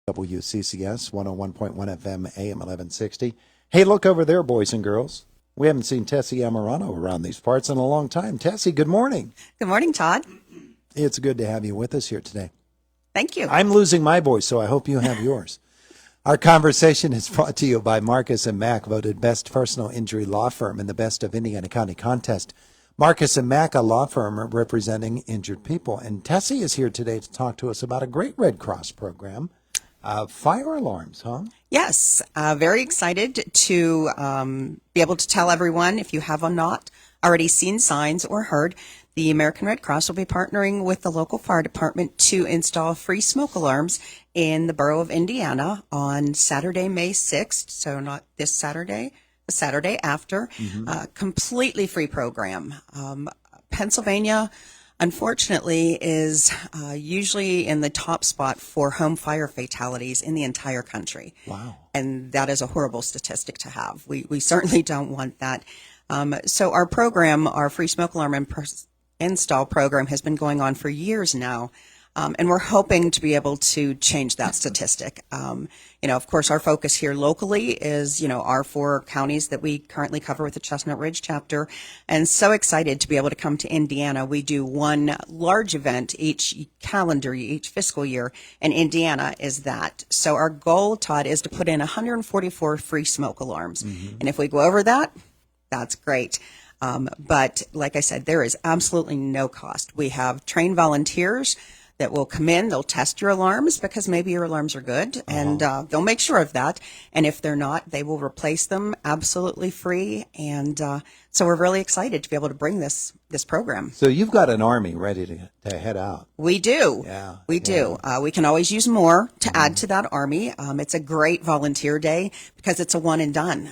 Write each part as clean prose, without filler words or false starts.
WCCS 101.1 FM AM 1160. Hey, look over there, boys and girls. We haven't seen Tessie Amaranto around these parts in a long time. Tessie, good morning. Good morning, Todd. It's good to have you with us here today. Thank you. I'm losing my voice, so I hope you have yours. Our conversation is brought to you by Marcus & Mack, voted best personal injury law firm in the Best of Indiana County contest. Marcus & Mack, a law firm representing injured people. And Tessie is here today to talk to us about a great Red Cross program. Fire alarms, huh? Yes, very excited to be able to tell everyone, if you have not already seen signs or heard, the American Red Cross will be partnering with the local fire department to install free smoke alarms in the borough of Indiana on Saturday, May 6th. So not this Saturday, the Saturday after. Completely free program. Pennsylvania, unfortunately, is usually in the top spot for home fire fatalities in the entire country. Wow. And that is a horrible statistic to have. We certainly don't want that. So our program, our free smoke alarm install program, has been going on for years now. And we're hoping to be able to change that statistic. Of course, our focus here locally is, our 4 counties that we currently cover with the Chestnut Ridge chapter. And so excited to be able to come to Indiana. We do one large event each fiscal year, and Indiana is that. So our goal, Todd, is to put in 144 free smoke alarms. And if we go over that, that's great. But like I said, there is absolutely no cost. We have trained volunteers that will come in. They'll test your alarms because maybe your alarms are good, and they'll make sure of that. And if they're not, they will replace them absolutely free. And so we're really excited to be able to bring this program. So you've got an army ready to head out. We do. Yeah. We do. We can always use more to add to that army. It's a great volunteer day because it's a one and done.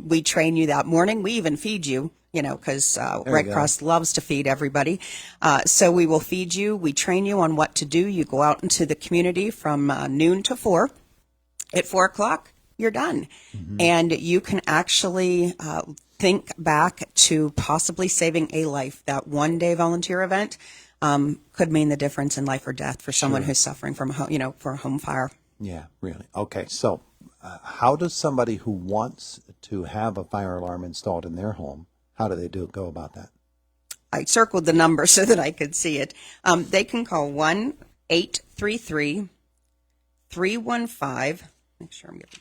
We train you that morning. We even feed you. Because Red Cross loves to feed everybody. So we will feed you. We train you on what to do. You go out into the community from noon to 4. At 4 o'clock, you're done. And you can actually think back to possibly saving a life. That one-day volunteer event could mean the difference in life or death for someone who's suffering from, for a home fire. Yeah, really. Okay, so how does somebody who wants to have a fire alarm installed in their home, how do they go about that? I circled the number so that I could see it. They can call 1-833-315, make sure I'm getting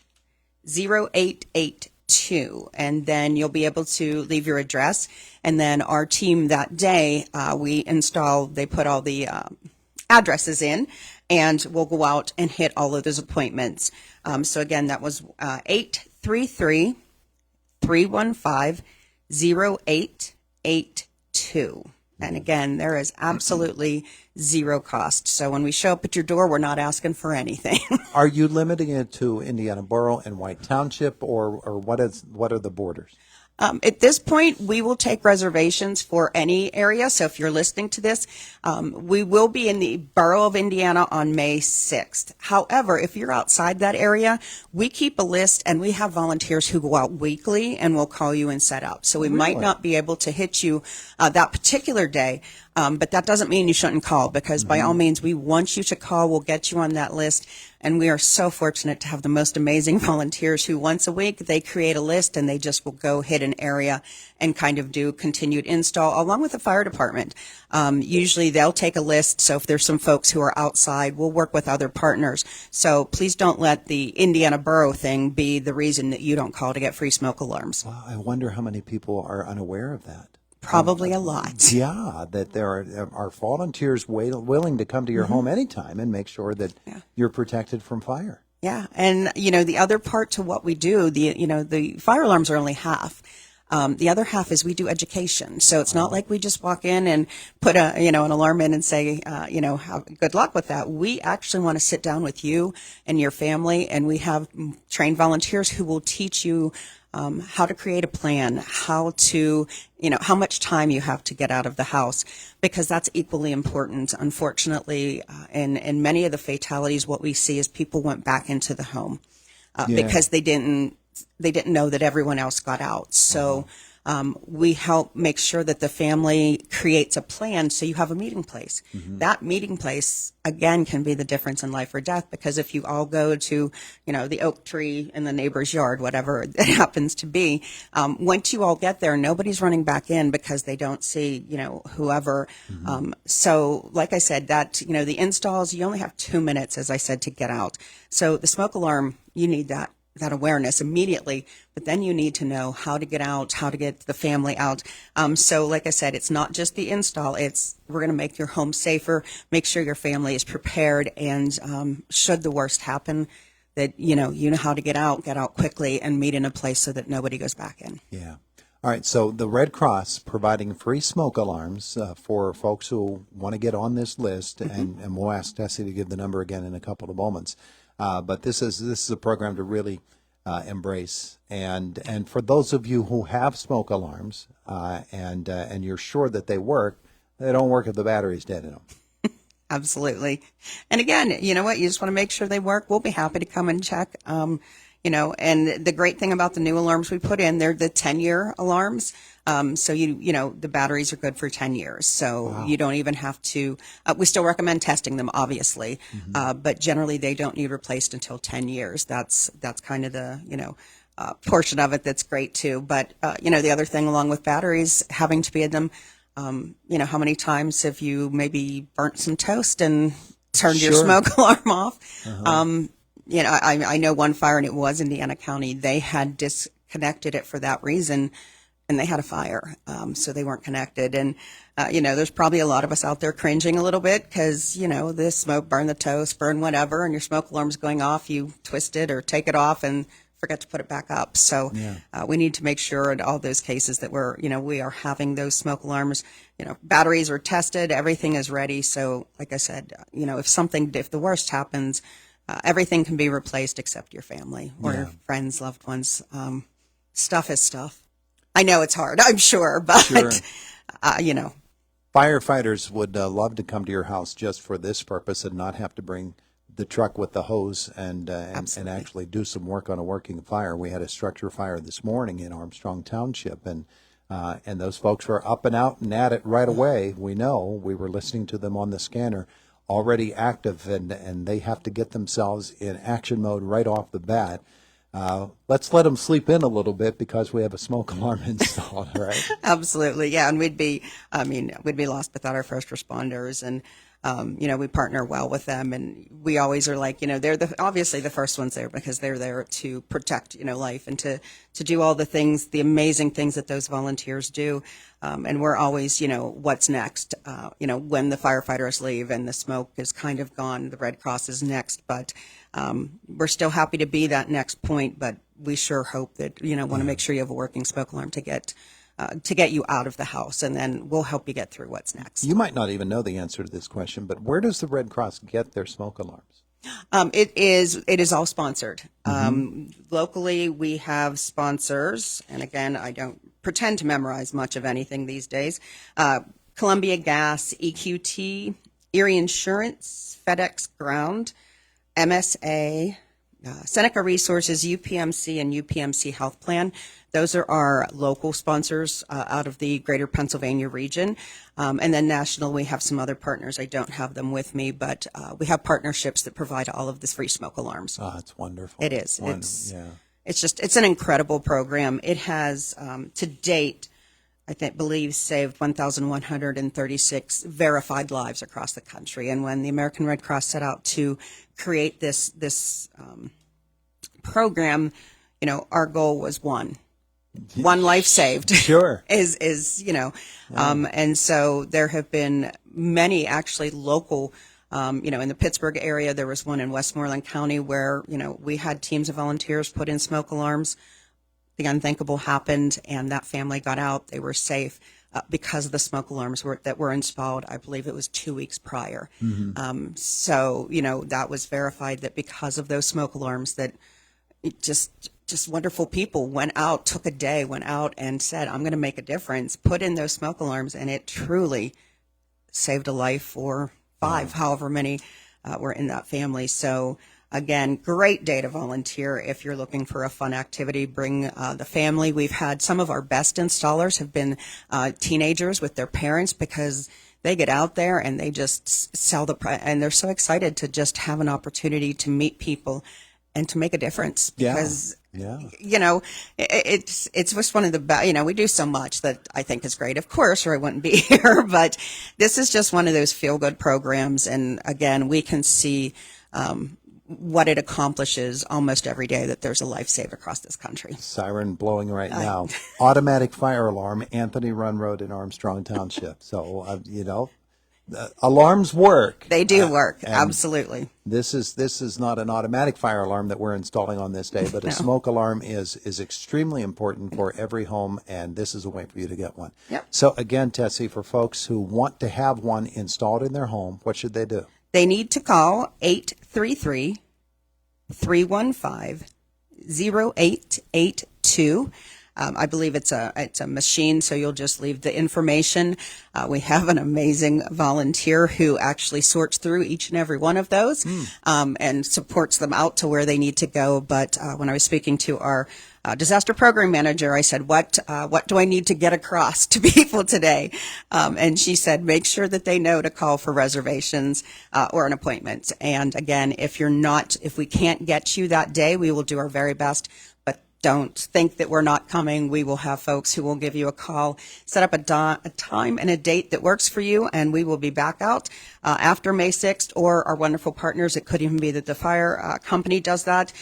0882, and then you'll be able to leave your address. And then our team that day, they put all the addresses in, and we'll go out and hit all of those appointments. So again, that was 833-315. 0882. And again, there is absolutely zero cost. So when we show up at your door, we're not asking for anything. Are you limiting it to Indiana Borough and White Township, or what are the borders? At this point, we will take reservations for any area. So if you're listening to this, we will be in the borough of Indiana on May 6th. However, if you're outside that area, we keep a list, and we have volunteers who go out weekly and will call you and set up. So we might not be able to hit you that particular day, but that doesn't mean you shouldn't call, because by all means, we want you to call. We'll get you on that list. And we are so fortunate to have the most amazing volunteers who once a week, they create a list and they just will go hit an area and kind of do continued install along with the fire department. Usually they'll take a list. So if there's some folks who are outside, we'll work with other partners. So please don't let the Indiana Borough thing be the reason that you don't call to get free smoke alarms. Well, I wonder how many people are unaware of that. Probably a lot. Yeah, that there are volunteers willing to come to your home anytime and make sure that you're protected from fire. Yeah, and the other part to what we do, the fire alarms are only half. The other half is we do education. So it's not like we just walk in and put an alarm in and say, good luck with that. We actually want to sit down with you and your family, and we have trained volunteers who will teach you how to create a plan, how much time you have to get out of the house, because that's equally important. Unfortunately, in many of the fatalities, what we see is people went back into the home because they didn't know that everyone else got out. So we help make sure that the family creates a plan so you have a meeting place. That meeting place, again, can be the difference in life or death, because if you all go to, the oak tree in the neighbor's yard, whatever it happens to be, once you all get there, nobody's running back in because they don't see, whoever. So like I said, that, the installs, you only have 2 minutes, as I said, to get out. So the smoke alarm, you need that awareness immediately, but then you need to know how to get out, how to get the family out. So like I said, it's not just the install, we're going to make your home safer, make sure your family is prepared, and should the worst happen, that you know how to get out quickly and meet in a place so that nobody goes back in. Yeah. All right, so the Red Cross providing free smoke alarms for folks who want to get on this list, and we'll ask Tessie to give the number again in a couple of moments. But this is a program to really embrace, and for those of you who have smoke alarms and you're sure that they don't work if the battery's dead in them. Absolutely. And again, you know what? You just want to make sure they work. We'll be happy to come and check. And the great thing about the new alarms we put in, they're the 10-year alarms. So the batteries are good for 10 years. So wow. You don't even have to, we still recommend testing them, obviously. But generally they don't need replaced until 10 years. That's kind of the, portion of it that's great too. But, the other thing along with batteries having to be in them, how many times have you maybe burnt some toast and turned your smoke alarm off? I know one fire, and it was in Indiana County. They had disconnected it for that reason, and they had a fire, so they weren't connected. And, there's probably a lot of us out there cringing a little bit because, the smoke, burn the toast, burn whatever, and your smoke alarm's going off. You twist it or take it off and forget to put it back up. So we need to make sure in all those cases that we are having those smoke alarms, batteries are tested, everything is ready. So like I said, if the worst happens, everything can be replaced except your family or your friends, loved ones. Stuff is stuff. I know it's hard, I'm sure, but, Firefighters would love to come to your house just for this purpose and not have to bring the truck with the hose and actually do some work on a working fire. We had a structure fire this morning in Armstrong Township, and those folks were up and out and at it right away. We were listening to them on the scanner, already active, and they have to get themselves in action mode right off the bat. Let's let them sleep in a little bit because we have a smoke alarm installed, right? Absolutely, yeah. And we'd be lost without our first responders, and we partner well with them, and we always are like, they're obviously the first ones there because they're there to protect, life and to do all the things, the amazing things that those volunteers do. And we're always, what's next? When the firefighters leave and the smoke is kind of gone, the Red Cross is next, but we're still happy to be that next point, but we sure hope that, want to make sure you have a working smoke alarm to get you out of the house, and then we'll help you get through what's next. You might not even know the answer to this question, but where does the Red Cross get their smoke alarms? It is all sponsored. Locally, we have sponsors, and again, I don't pretend to memorize much of anything these days. Columbia Gas, EQT, Erie Insurance, FedEx Ground, MSA, Seneca Resources, UPMC, and UPMC Health Plan. Those are our local sponsors out of the greater Pennsylvania region. And then national, we have some other partners. I don't have them with me, but we have partnerships that provide all of this free smoke alarms. Oh, it's wonderful. It is. It's an incredible program. It has, to date, believe saved 1,136 verified lives across the country. And when the American Red Cross set out to create this program, our goal was one life saved. Sure. And so there have been many actually local, in the Pittsburgh area. There was one in Westmoreland County where, we had teams of volunteers put in smoke alarms. The unthinkable happened, and that family got out. They were safe because of the smoke alarms that were installed. I believe it was 2 weeks prior. So, that was verified that because of those smoke alarms that it just wonderful people went out, took a day, went out and said, I'm going to make a difference, put in those smoke alarms, and it truly saved a life for 5, however many were in that family. So, Again, great day to volunteer. If you're looking for a fun activity, bring the family. We've had some of our best installers have been teenagers with their parents, because they get out there and they just sell and they're so excited to just have an opportunity to meet people and to make a difference. Because you know, it's just one of the best. You know, we do so much that I think is great, of course, or I wouldn't be here. But this is just one of those feel-good programs, and again, we can see what it accomplishes almost every day, that there's a life saved across this country. Siren blowing right now. Automatic fire alarm, Anthony Run Road in Armstrong Township. So, you know, alarms work. They do work, absolutely. This is not an automatic fire alarm that we're installing on this day, but a smoke alarm is extremely important for every home, and this is a way for you to get one. Yep. So again, Tessie, for folks who want to have one installed in their home, what should they do? They need to call 833-315-0882. I believe it's a machine, so you'll just leave the information. We have an amazing volunteer who actually sorts through each and every one of those and supports them out to where they need to go. But when I was speaking to our disaster program manager, I said, what do I need to get across to people today? And she said, make sure that they know to call for reservations or an appointment. And again, if we can't get you that day, we will do our very best. Don't think that we're not coming. We will have folks who will give you a call, set up a time and a date that works for you, and we will be back out after May 6th, or our wonderful partners. It could even be that the fire company does that.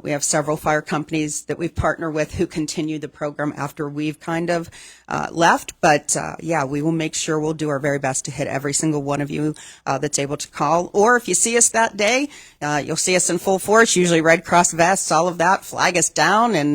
We have several fire companies that we've partnered with who continue the program after we've kind of left. But yeah, we will make sure we'll do our very best to hit every single one of you that's able to call. Or if you see us that day, you'll see us in full force, usually Red Cross vests, all of that, flag us down. And,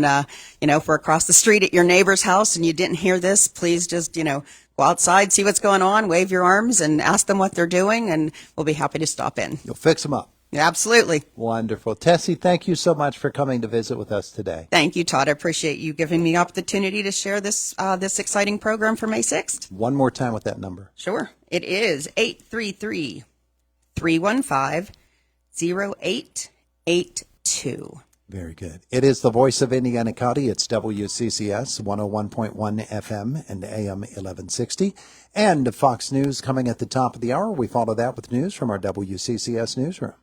you know, if we're across the street at your neighbor's house and you didn't hear this, please just, you know, go outside, see what's going on, wave your arms and ask them what they're doing, and we'll be happy to stop in. You'll fix them up. Yeah, absolutely. Wonderful. Tessie, thank you so much for coming to visit with us today. Thank you, Todd. I appreciate you giving me the opportunity to share this exciting program for May 6th. One more time with that number. Sure. It is 833-315-0882. Very good. It is the voice of Indiana County. It's WCCS 101.1 FM and AM 1160. And Fox News coming at the top of the hour. We follow that with news from our WCCS newsroom.